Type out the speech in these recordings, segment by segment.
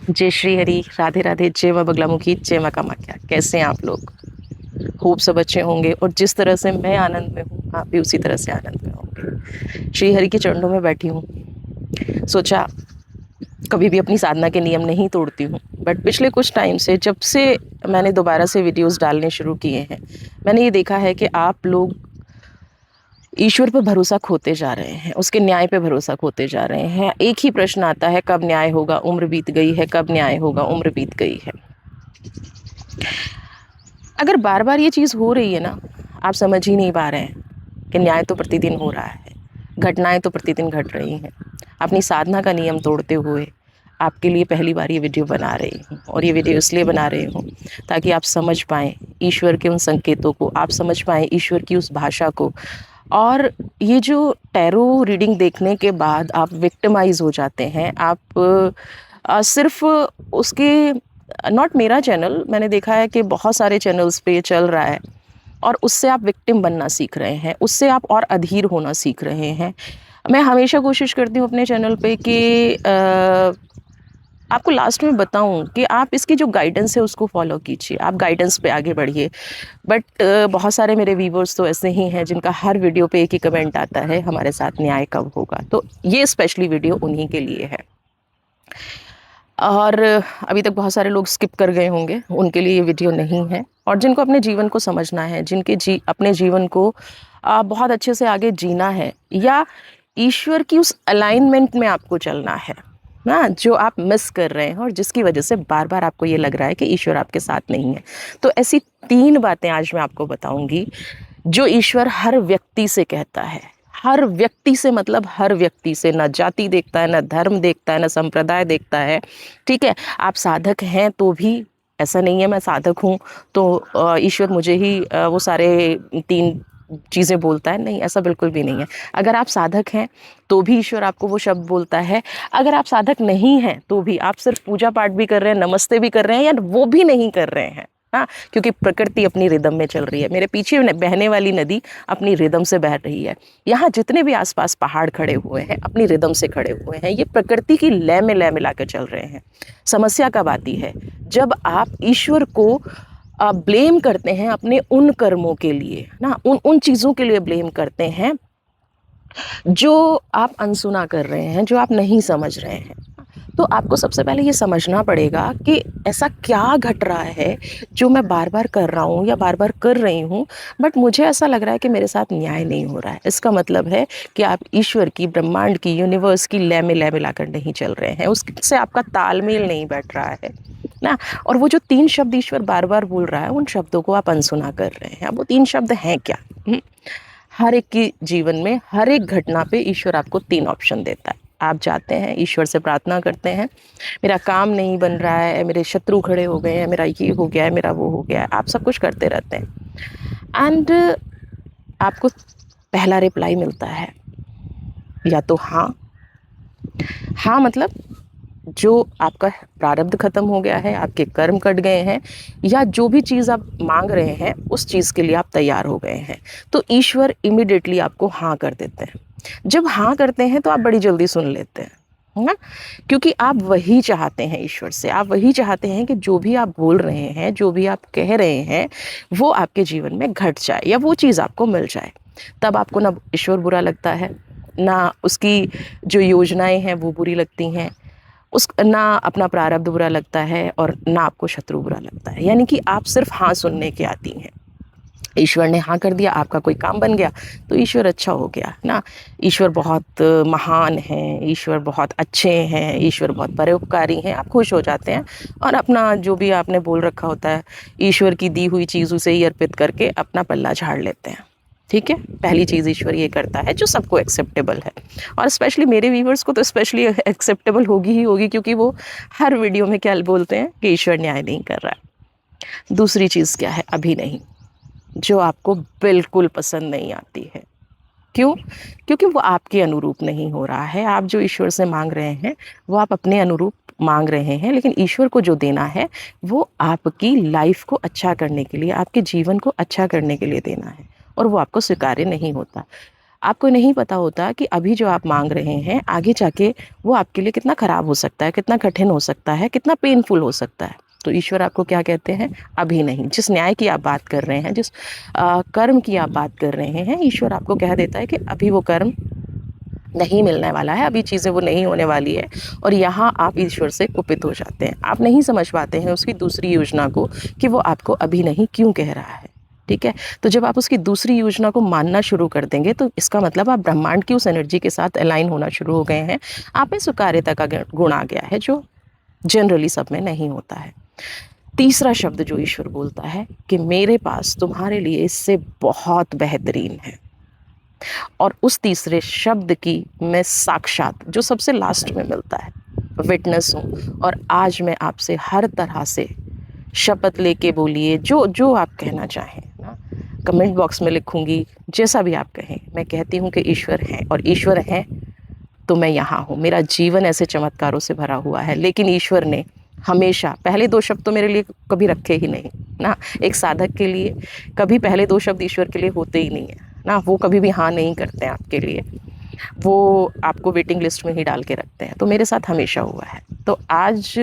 जय श्री हरि, राधे राधे, जय माँ बगलामुखी, जय माँ कामाख्या। कैसे हैं आप लोग? खूब सब अच्छे होंगे और जिस तरह से मैं आनंद में हूँ आप भी उसी तरह से आनंद में होंगे। श्री हरि के चरणों में बैठी हूँ। सोचा कभी भी अपनी साधना के नियम नहीं तोड़ती हूँ, बट पिछले कुछ टाइम से जब से मैंने दोबारा से वीडियोस डालने शुरू किए हैं, मैंने ये देखा है कि आप लोग ईश्वर पर भरोसा खोते जा रहे हैं, उसके न्याय पे भरोसा खोते जा रहे हैं। एक ही प्रश्न आता है, कब न्याय होगा? उम्र बीत गई है। कब न्याय होगा? उम्र बीत गई है। अगर बार बार ये चीज़ हो रही है ना, आप समझ ही नहीं पा रहे हैं कि न्याय तो प्रतिदिन हो रहा है, घटनाएं तो प्रतिदिन घट रही हैं। अपनी साधना का नियम तोड़ते हुए आपके लिए पहली बार ये वीडियो बना रही हूँ, और ये वीडियो इसलिए बना रही हूँ ताकि आप समझ पाएँ ईश्वर के उन संकेतों को, आप समझ पाएँ ईश्वर की उस भाषा को। और ये जो टैरो रीडिंग देखने के बाद आप विक्टिमाइज हो जाते हैं, आप सिर्फ उसके, नॉट मेरा चैनल, मैंने देखा है कि बहुत सारे चैनल्स पे ये चल रहा है, और उससे आप विक्टिम बनना सीख रहे हैं, उससे आप और अधीर होना सीख रहे हैं। मैं हमेशा कोशिश करती हूँ अपने चैनल पे कि आपको लास्ट में बताऊं कि आप इसकी जो गाइडेंस है उसको फॉलो कीजिए, आप गाइडेंस पे आगे बढ़िए। बट बहुत सारे मेरे व्यूवर्स तो ऐसे ही हैं जिनका हर वीडियो पे एक ही कमेंट आता है, हमारे साथ न्याय कब होगा? तो ये स्पेशली वीडियो उन्हीं के लिए है। और अभी तक बहुत सारे लोग स्किप कर गए होंगे, उनके लिए ये वीडियो नहीं है। और जिनको अपने जीवन को समझना है, जिनके अपने जीवन को बहुत अच्छे से आगे जीना है, या ईश्वर की उस अलाइनमेंट में आपको चलना है ना, जो आप मिस कर रहे हैं और जिसकी वजह से बार बार आपको ये लग रहा है कि ईश्वर आपके साथ नहीं है। तो ऐसी 3 बातें आज मैं आपको बताऊंगी जो ईश्वर हर व्यक्ति से कहता है। हर व्यक्ति से मतलब हर व्यक्ति से, ना जाति देखता है, ना धर्म देखता है, ना संप्रदाय देखता है। ठीक है, आप साधक हैं तो भी ऐसा नहीं है मैं साधक हूँ तो ईश्वर मुझे ही वो सारे 3 चीज़ें बोलता है, नहीं, ऐसा बिल्कुल भी नहीं है। अगर आप साधक हैं तो भी ईश्वर आपको वो शब्द बोलता है। अगर आप साधक नहीं हैं तो भी, आप सिर्फ पूजा पाठ भी कर रहे हैं, नमस्ते भी कर रहे हैं, या वो भी नहीं कर रहे हैं, हाँ, क्योंकि प्रकृति अपनी रिदम में चल रही है। मेरे पीछे बहने वाली नदी अपनी रिदम से बह रही है। यहाँ जितने भी आसपास पहाड़ खड़े हुए हैं अपनी रिदम से खड़े हुए हैं, ये प्रकृति की लय में लय मिला कर चल रहे हैं। समस्या कब आती है? जब आप ईश्वर को ब्लेम करते हैं अपने उन कर्मों के लिए ना, उन उन चीज़ों के लिए ब्लेम करते हैं जो आप अनसुना कर रहे हैं, जो आप नहीं समझ रहे हैं। तो आपको सबसे पहले ये समझना पड़ेगा कि ऐसा क्या घट रहा है जो मैं बार बार कर रहा हूँ या बार बार कर रही हूँ, बट मुझे ऐसा लग रहा है कि मेरे साथ न्याय नहीं हो रहा है। इसका मतलब है कि आप ईश्वर की, ब्रह्मांड की, यूनिवर्स की लय में लय मिलाकर नहीं चल रहे हैं, उससे आपका तालमेल नहीं बैठ रहा है ना। और वो जो 3 शब्द ईश्वर बार बार बोल रहा है, उन शब्दों को आप अनसुना कर रहे हैं। अब वो 3 शब्द हैं क्या? हर एक की जीवन में, हर एक घटना पे ईश्वर आपको 3 ऑप्शन देता है। आप जाते हैं, ईश्वर से प्रार्थना करते हैं, मेरा काम नहीं बन रहा है, मेरे शत्रु खड़े हो गए हैं, मेरा ये हो गया है, मेरा वो हो गया है, आप सब कुछ करते रहते हैं। एंड आपको पहला रिप्लाई मिलता है या तो हाँ। हाँ मतलब जो आपका प्रारब्ध खत्म हो गया है, आपके कर्म कट गए हैं, या जो भी चीज़ आप मांग रहे हैं उस चीज़ के लिए आप तैयार हो गए हैं, तो ईश्वर इमिडिएटली आपको हाँ कर देते हैं। जब हाँ करते हैं तो आप बड़ी जल्दी सुन लेते हैं, है ना, क्योंकि आप वही चाहते हैं ईश्वर से। आप वही चाहते हैं कि जो भी आप बोल रहे हैं, जो भी आप कह रहे हैं, वो आपके जीवन में घट जाए या वो चीज़ आपको मिल जाए। तब आपको ना ईश्वर बुरा लगता है, ना उसकी जो योजनाएं हैं वो बुरी लगती हैं, उस ना अपना प्रारब्ध बुरा लगता है, और ना आपको शत्रु बुरा लगता है। यानी कि आप सिर्फ हाँ सुनने के आती हैं। ईश्वर ने हाँ कर दिया, आपका कोई काम बन गया तो ईश्वर अच्छा हो गया ना। ईश्वर बहुत महान है, ईश्वर बहुत अच्छे हैं, ईश्वर बहुत परोपकारी हैं, आप खुश हो जाते हैं और अपना जो भी आपने बोल रखा होता है ईश्वर की दी हुई चीज़ उसे ही अर्पित करके अपना पल्ला झाड़ लेते हैं। ठीक है, पहली चीज़ ईश्वर ये करता है जो सबको एक्सेप्टेबल है, और स्पेशली मेरे व्यूवर्स को तो स्पेशली एक्सेप्टेबल होगी ही होगी, क्योंकि वो हर वीडियो में क्या बोलते हैं कि ईश्वर न्याय नहीं कर रहा है। दूसरी चीज़ क्या है? अभी नहीं, जो आपको बिल्कुल पसंद नहीं आती है। क्यों? क्योंकि वो आपके अनुरूप नहीं हो रहा है। आप जो ईश्वर से मांग रहे हैं वो आप अपने अनुरूप मांग रहे हैं, लेकिन ईश्वर को जो देना है वो आपकी लाइफ को अच्छा करने के लिए, आपके जीवन को अच्छा करने के लिए देना है, और वो आपको स्वीकार्य नहीं होता। आपको नहीं पता होता कि अभी जो आप मांग रहे हैं आगे जाके वो आपके लिए कितना ख़राब हो सकता है, कितना कठिन हो सकता है, कितना पेनफुल हो सकता है। तो ईश्वर आपको क्या कहते हैं, अभी नहीं। जिस न्याय की आप बात कर रहे हैं, जिस कर्म की आप बात कर रहे हैं, ईश्वर आपको कह देता है कि अभी वो कर्म नहीं मिलने वाला है, अभी चीज़ें वो नहीं होने वाली है। और यहाँ आप ईश्वर से कुपित हो जाते हैं। आप नहीं समझ पाते हैं उसकी दूसरी योजना को कि वो आपको अभी नहीं क्यों कह रहा है। ठीक है, तो जब आप उसकी दूसरी योजना को मानना शुरू कर देंगे तो इसका मतलब आप ब्रह्मांड की उस एनर्जी के साथ अलाइन होना शुरू हो गए हैं। आप में स्वीकार्यता का गुण आ गया है, जो जनरली सब में नहीं होता है। तीसरा शब्द जो ईश्वर बोलता है कि मेरे पास तुम्हारे लिए इससे बहुत बेहतरीन है। और उस तीसरे शब्द की मैं साक्षात, जो सबसे लास्ट में मिलता है, विटनेस हूँ। और आज मैं आपसे हर तरह से शपथ लेके बोलिए, जो जो आप कहना चाहें ना, कमेंट बॉक्स में लिखूंगी, जैसा भी आप कहें। मैं कहती हूँ कि ईश्वर है, और ईश्वर है तो मैं यहाँ हूँ। मेरा जीवन ऐसे चमत्कारों से भरा हुआ है, लेकिन ईश्वर ने हमेशा पहले दो शब्द तो मेरे लिए कभी रखे ही नहीं ना। एक साधक के लिए कभी पहले दो शब्द ईश्वर के लिए होते ही नहीं है ना। वो कभी भी हाँ नहीं करते हैं आपके लिए, वो आपको वेटिंग लिस्ट में ही डाल के रखते हैं। तो मेरे साथ हमेशा हुआ है। तो आज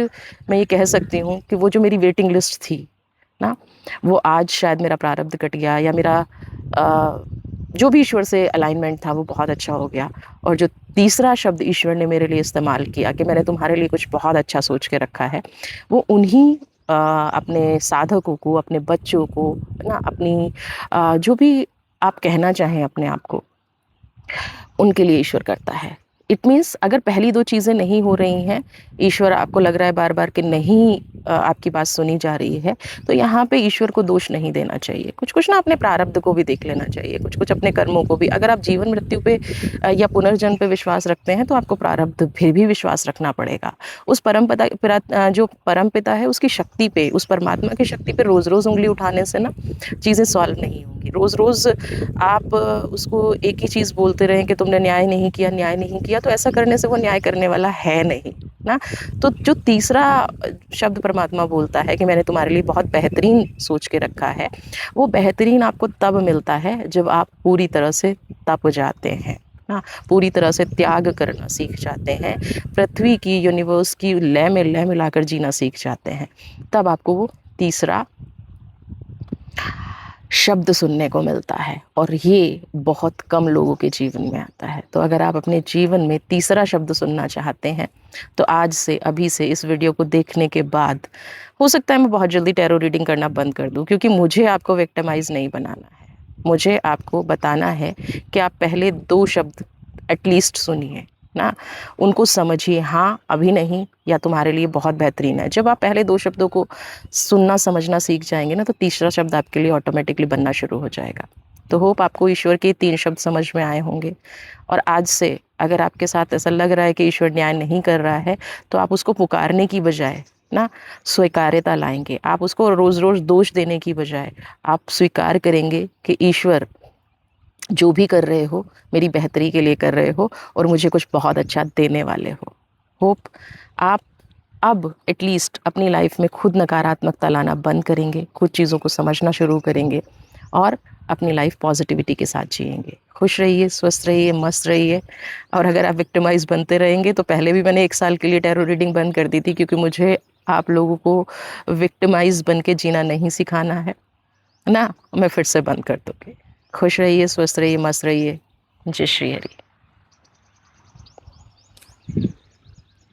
मैं ये कह सकती हूँ कि वो जो मेरी वेटिंग लिस्ट थी ना, वो आज शायद मेरा प्रारब्ध कट गया, या मेरा जो भी ईश्वर से अलाइनमेंट था वो बहुत अच्छा हो गया। और जो तीसरा शब्द ईश्वर ने मेरे लिए इस्तेमाल किया कि मैंने तुम्हारे लिए कुछ बहुत अच्छा सोच के रखा है, वो उन्हीं अपने साधकों को, अपने बच्चों को ना, अपनी जो भी आप कहना चाहें अपने आप को, उनके लिए ईश्वर करता है। इट मीन्स अगर पहली दो चीज़ें नहीं हो रही हैं, ईश्वर आपको लग रहा है बार बार कि नहीं आपकी बात सुनी जा रही है, तो यहाँ पे ईश्वर को दोष नहीं देना चाहिए। कुछ कुछ ना अपने प्रारब्ध को भी देख लेना चाहिए, कुछ कुछ अपने कर्मों को भी। अगर आप जीवन मृत्यु पे या पुनर्जन्म पे विश्वास रखते हैं, तो आपको प्रारब्ध फिर भी विश्वास रखना पड़ेगा। उस जो परम पिता है उसकी शक्ति पे, उस परमात्मा की शक्ति पे रोज़ रोज़ उंगली उठाने से ना चीज़ें सॉल्व नहीं होंगी। रोज़ रोज़ आप उसको एक ही चीज़ बोलते रहें कि तुमने न्याय नहीं किया, न्याय नहीं किया, तो ऐसा करने से वो न्याय करने वाला है नहीं ना। तो जो तीसरा शब्द परमात्मा बोलता है कि मैंने तुम्हारे लिए बहुत बेहतरीन सोच के रखा है, वो बेहतरीन आपको तब मिलता है जब आप पूरी तरह से तप जाते हैं ना, पूरी तरह से त्याग करना सीख जाते हैं, पृथ्वी की, यूनिवर्स की लय में लय मिलाकर जीना सीख जाते हैं। तब आपको वो तीसरा शब्द सुनने को मिलता है, और ये बहुत कम लोगों के जीवन में आता है। तो अगर आप अपने जीवन में तीसरा शब्द सुनना चाहते हैं, तो आज से, अभी से इस वीडियो को देखने के बाद, हो सकता है मैं बहुत जल्दी टैरो रीडिंग करना बंद कर दूं, क्योंकि मुझे आपको विक्टिमाइज नहीं बनाना है। मुझे आपको बताना है कि आप पहले दो शब्द एटलीस्ट सुनिए ना, उनको समझिए, हाँ अभी नहीं, या तुम्हारे लिए बहुत बेहतरीन है। जब आप पहले दो शब्दों को सुनना समझना सीख जाएंगे ना, तो तीसरा शब्द आपके लिए ऑटोमेटिकली बनना शुरू हो जाएगा। तो होप आपको ईश्वर के तीन शब्द समझ में आए होंगे। और आज से अगर आपके साथ ऐसा लग रहा है कि ईश्वर न्याय नहीं कर रहा है, तो आप उसको पुकारने की बजाय ना स्वीकार्यता लाएंगे। आप उसको रोज़ रोज़ दोष देने की बजाय आप स्वीकार करेंगे कि ईश्वर जो भी कर रहे हो मेरी बेहतरी के लिए कर रहे हो, और मुझे कुछ बहुत अच्छा देने वाले हो। होप आप अब एटलीस्ट अपनी लाइफ में खुद नकारात्मकता लाना बंद करेंगे, खुद चीज़ों को समझना शुरू करेंगे, और अपनी लाइफ पॉजिटिविटी के साथ जिएंगे। खुश रहिए, स्वस्थ रहिए, मस्त रहिए। और अगर आप विक्टिमाइज बनते रहेंगे, तो पहले भी मैंने 1 साल के लिए टैरो रीडिंग बंद कर दी थी, क्योंकि मुझे आप लोगों को विक्टिमाइज बन के जीना नहीं सिखाना है ना। मैं फिर से बंद कर दूँगी। खुश रहिए, स्वस्थ रहिए, मस्त रहिए। जय श्री हरि।